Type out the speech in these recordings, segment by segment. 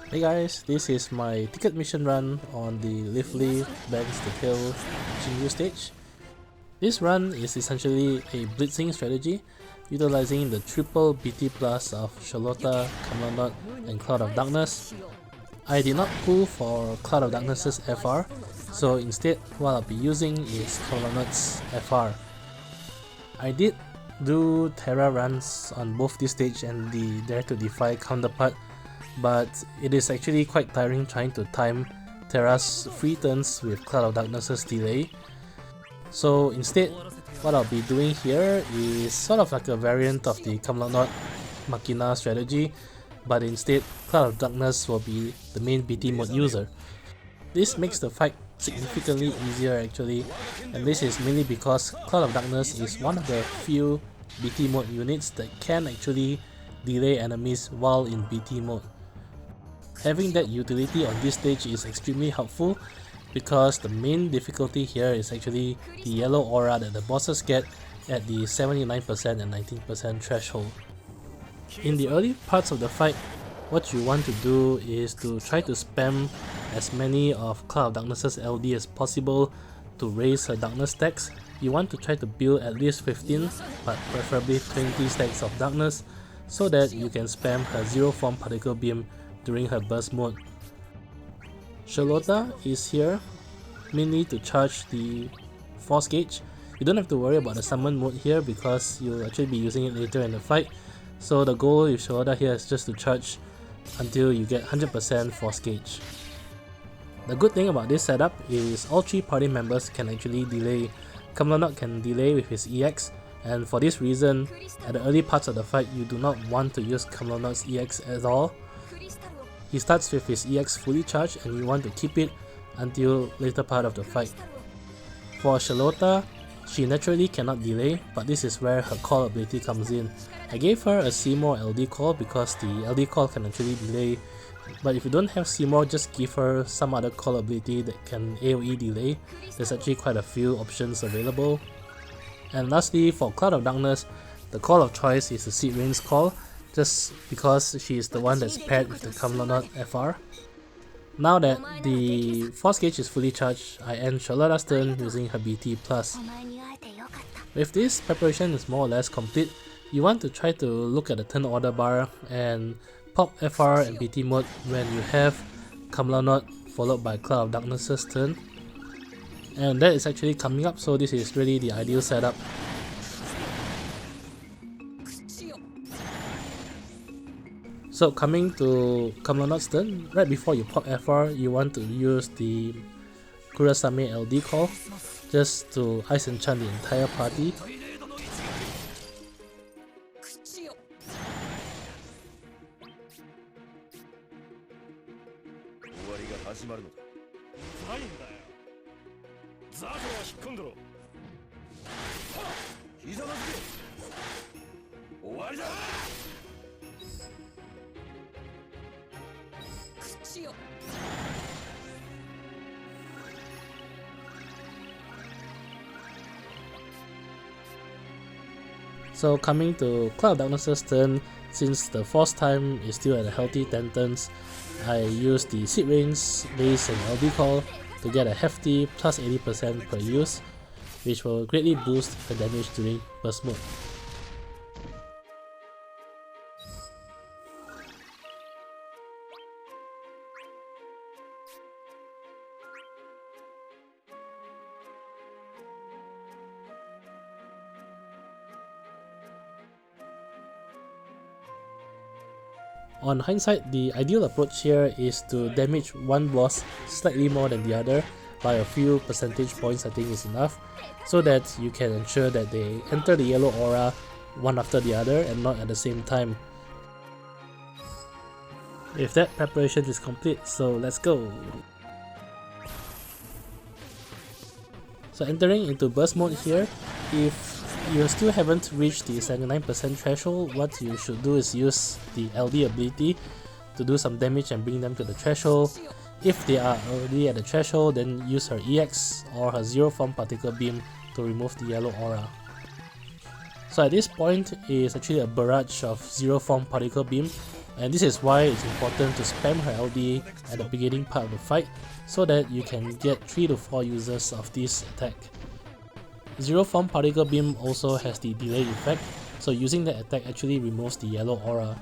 Hey guys, this is my ticket mission run on the Lithely Banks the Tail Shinryu stage. This run is essentially a blitzing strategy, utilizing the triple BT plus of Lotta, Kam'lanaut and Cloud of Darkness. I did not pull for Cloud of Darkness's FR, so instead what I'll be using is Kam'lanaut's FR. I did do Terra runs on both this stage and the Dare to Defy counterpart, but it is actually quite tiring trying to time Terra's free turns with Cloud of Darkness's delay. So instead, what I'll be doing here is sort of like a variant of the Kam'lanaut Machina strategy, but instead Cloud of Darkness will be the main BT mode user. This makes the fight significantly easier actually, and this is mainly because Cloud of Darkness is one of the few BT mode units that can actually delay enemies while in BT mode. Having that utility on this stage is extremely helpful because the main difficulty here is actually the yellow aura that the bosses get at the 79% and 19% threshold. In the early parts of the fight, what you want to do is to try to spam as many of Cloud of Darkness's LD as possible to raise her darkness stacks. You want to try to build at least 15 but preferably 20 stacks of darkness so that you can spam her zero form particle beam during her burst mode. Lotta is here mainly to charge the force gauge. You don't have to worry about the summon mode here because you'll actually be using it later in the fight. So the goal with Lotta here is just to charge until you get 100% force gauge. The good thing about this setup is all 3 party members can actually delay. Kam'lanaut can delay with his EX, and for this reason, at the early parts of the fight you do not want to use Kam'lanaut's EX at all. He starts with his EX fully charged and you want to keep it until later part of the fight. For Lotta, she naturally cannot delay, but this is where her call ability comes in. I gave her a Seymour LD call because the LD call can actually delay, but if you don't have Seymour, just give her some other call ability that can AoE delay. There's actually quite a few options available. And lastly, for Cloud of Darkness, the call of choice is the Seed Rain's call, just because she is the one that's paired with the Kam'lanaut FR. Now that the force gauge is fully charged, I end Lotta's turn using her BT+. With this, preparation is more or less complete. You want to try to look at the turn order bar and pop FR and BT mode when you have Kam'lanaut followed by Cloud of Darkness's turn. And that is actually coming up, so this is really the ideal setup. So coming to Kam'lanaut's turn, right before you pop FR, you want to use the Kurasame LD call just to ice enchant the entire party. So coming to Cloud of Darkness's turn, since the force time is still at a healthy 10 turns, I use the Seed Rain's base and LD call to get a hefty plus 80% per use, which will greatly boost the damage during burst mode. On hindsight, the ideal approach here is to damage one boss slightly more than the other by a few percentage points. I think is enough, so that you can ensure that they enter the yellow aura one after the other and not at the same time. With that, preparation is complete, so let's go. So entering into burst mode here, if you still haven't reached the 79% threshold, what you should do is use the LD ability to do some damage and bring them to the threshold. If they are already at the threshold, then use her EX or her zero form particle beam to remove the yellow aura. So at this point, it's actually a barrage of zero form particle beam And this is why it's important to spam her LD at the beginning part of the fight so that you can get 3 to 4 uses of this attack. Zero Form Particle Beam also has the delay effect, so using that attack actually removes the yellow aura.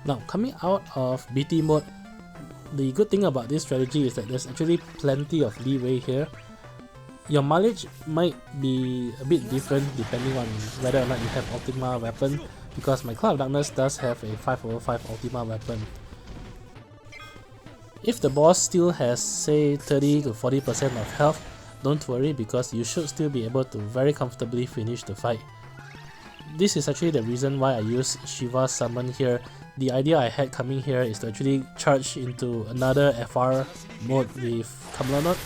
Now, coming out of BT mode, the good thing about this strategy is that there's actually plenty of leeway here. Your mileage might be a bit different depending on whether or not you have Ultima weapon, because my Cloud of Darkness does have a 5/5 Ultima weapon. If the boss still has say 30 to 40% of health, don't worry because you should still be able to very comfortably finish the fight. This is actually the reason why I use Shiva summon here. The idea I had coming here is to actually charge into another FR mode with Kam'lanaut,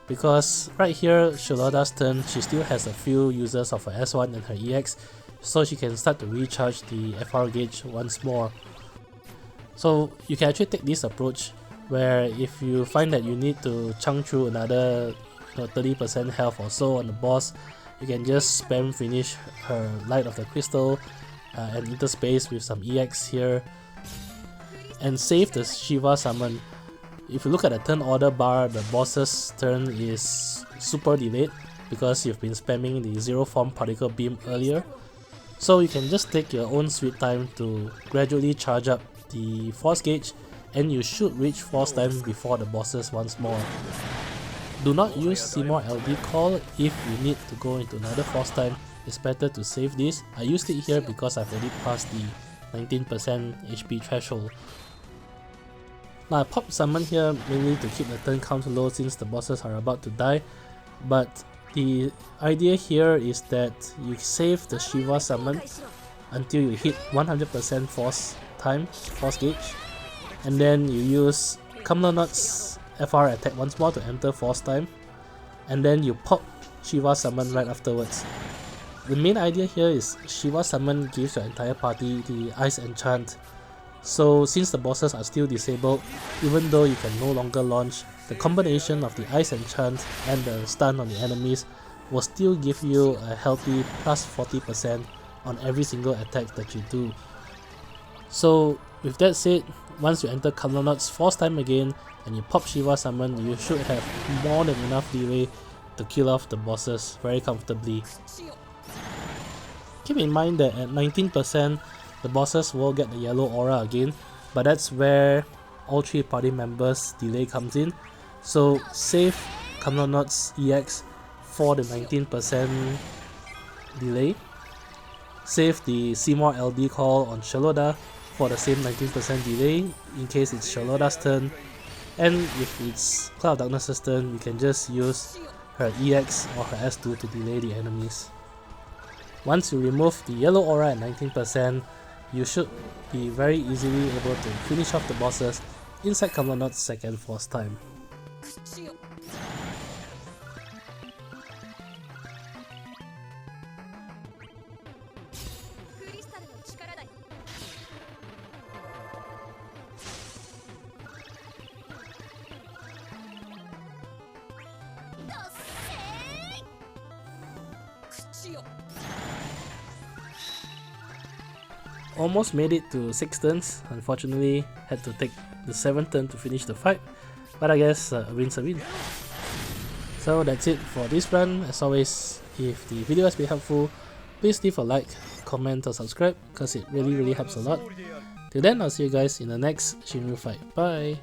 because right here, Lotta's turn, she still has a few uses of her S1 and her EX, so she can start to recharge the FR gauge once more. So you can actually take this approach where if you find that you need to chunk through another 30% health or so on the boss, you can just spam finish her Light of the Crystal and interspace with some EX here and save the Shiva summon. If you look at the turn order bar, the boss's turn is super delayed because you've been spamming the Zero Form Particle Beam earlier. So you can just take your own sweet time to gradually charge up the force gauge, and you should reach force time before the bosses once more. Do not use Seymour LD call if you need to go into another force time. It's better to save this. I used it here because I've already passed the 19% HP threshold. Now I pop summon here mainly to keep the turn count low since the bosses are about to die, but the idea here is that you save the Shiva summon until you hit 100% force gauge, and then you use Kam'lanaut's FR attack once more to enter force time, and then you pop Shiva summon right afterwards. The main idea here is Shiva summon gives your entire party the Ice Enchant. So since the bosses are still disabled, even though you can no longer launch, the combination of the Ice Enchant and the stun on the enemies will still give you a healthy plus 40% on every single attack that you do. So with that said, once you enter Kam'lanaut's force time again and you pop Shiva summon, you should have more than enough leeway to kill off the bosses very comfortably. Keep in mind that at 19%, the bosses will get the yellow aura again, but that's where all 3 party members' delay comes in. So save Kam'lanaut's EX for the 19% delay, save the Seymour LD call on Lotta for the same 19% delay in case it's Lotta's turn, and if it's Cloud of Darkness' turn, you can just use her EX or her S2 to delay the enemies. Once you remove the yellow aura at 19%, you should be very easily able to finish off the bosses inside Kam'lanaut's second force time. almost made it to 6 turns. Unfortunately, had to take the 7th turn to finish the fight, but I guess a win's a win. So that's it for this run. As always, if the video has been helpful, please leave a like, comment or subscribe, because it really helps a lot. Till then, I'll see you guys in the next Shinryu fight. Bye!